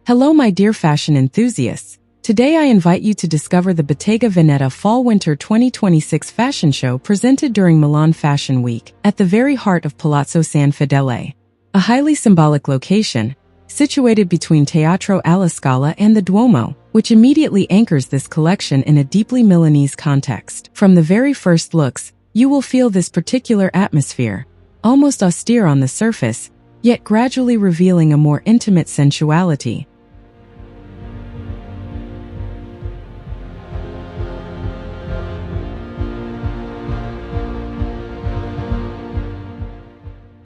Hello my dear fashion enthusiasts. Today I invite you to discover the Bottega Veneta Fall-Winter 2026 fashion show presented during Milan Fashion Week at the very heart of Palazzo San Fedele, a highly symbolic location situated between Teatro alla Scala and the Duomo, which immediately anchors this collection in a deeply Milanese context. From the very first looks, you will feel this particular atmosphere, almost austere on the surface, yet gradually revealing a more intimate sensuality.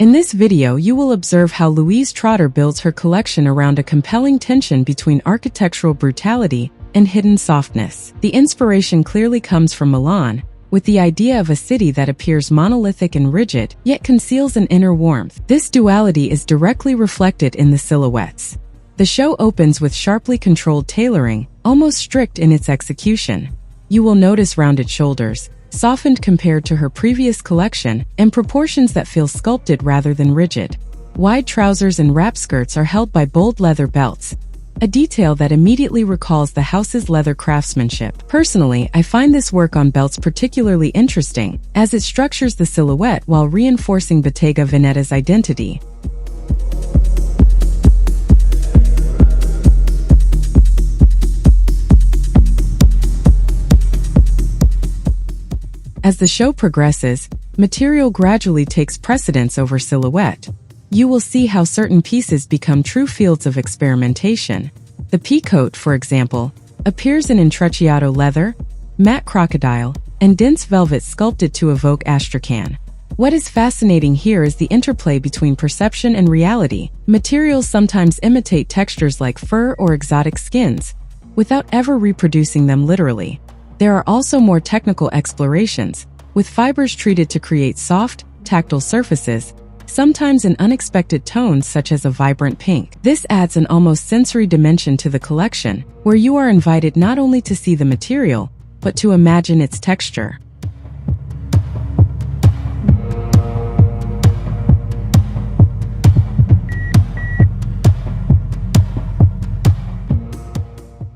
In this video you will observe how Louise Trotter builds her collection around a compelling tension between architectural brutality and hidden softness. The inspiration clearly comes from Milan, with the idea of a city that appears monolithic and rigid, yet conceals an inner warmth. This duality is directly reflected in the silhouettes. The show opens with sharply controlled tailoring, almost strict in its execution. You will notice rounded shoulders, softened compared to her previous collection, and proportions that feel sculpted rather than rigid. Wide trousers and wrap skirts are held by bold leather belts, a detail that immediately recalls the house's leather craftsmanship. Personally, I find this work on belts particularly interesting, as it structures the silhouette while reinforcing Bottega Veneta's identity. As the show progresses, material gradually takes precedence over silhouette. You will see how certain pieces become true fields of experimentation. The peacoat, for example, appears in intrecciato leather, matte crocodile, and dense velvet sculpted to evoke astrakhan. What is fascinating here is the interplay between perception and reality. Materials sometimes imitate textures like fur or exotic skins, without ever reproducing them literally. There are also more technical explorations, with fibers treated to create soft, tactile surfaces, sometimes in unexpected tones such as a vibrant pink. This adds an almost sensory dimension to the collection, where you are invited not only to see the material, but to imagine its texture.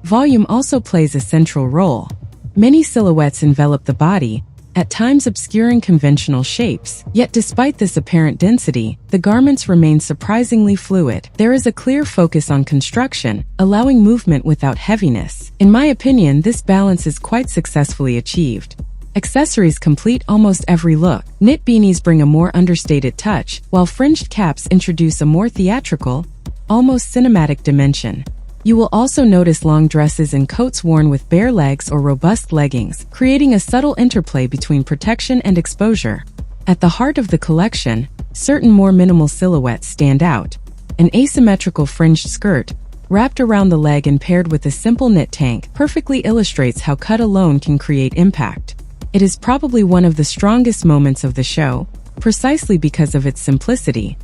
Volume also plays a central role. Many silhouettes envelop the body, at times obscuring conventional shapes. Yet despite this apparent density, the garments remain surprisingly fluid. There is a clear focus on construction, allowing movement without heaviness. In my opinion, this balance is quite successfully achieved. Accessories complete almost every look. Knit beanies bring a more understated touch, while fringed caps introduce a more theatrical, almost cinematic dimension. You will also notice long dresses and coats worn with bare legs or robust leggings, creating a subtle interplay between protection and exposure. At the heart of the collection, certain more minimal silhouettes stand out. An asymmetrical fringed skirt, wrapped around the leg and paired with a simple knit tank, perfectly illustrates how cut alone can create impact. It is probably one of the strongest moments of the show, precisely because of its simplicity.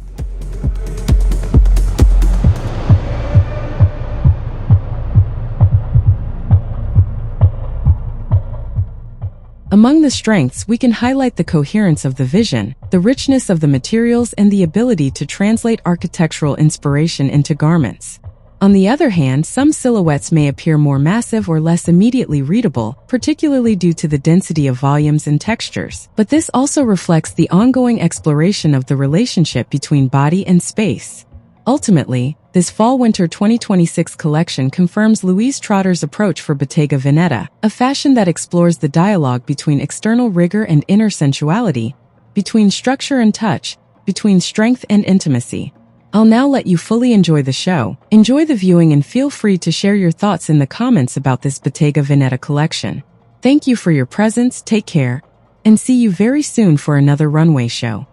Among the strengths, we can highlight the coherence of the vision, the richness of the materials, and the ability to translate architectural inspiration into garments. On the other hand, some silhouettes may appear more massive or less immediately readable, particularly due to the density of volumes and textures. But this also reflects the ongoing exploration of the relationship between body and space. Ultimately, this Fall-Winter 2026 collection confirms Louise Trotter's approach for Bottega Veneta, a fashion that explores the dialogue between external rigor and inner sensuality, between structure and touch, between strength and intimacy. I'll now let you fully enjoy the show. Enjoy the viewing and feel free to share your thoughts in the comments about this Bottega Veneta collection. Thank you for your presence, take care, and see you very soon for another runway show.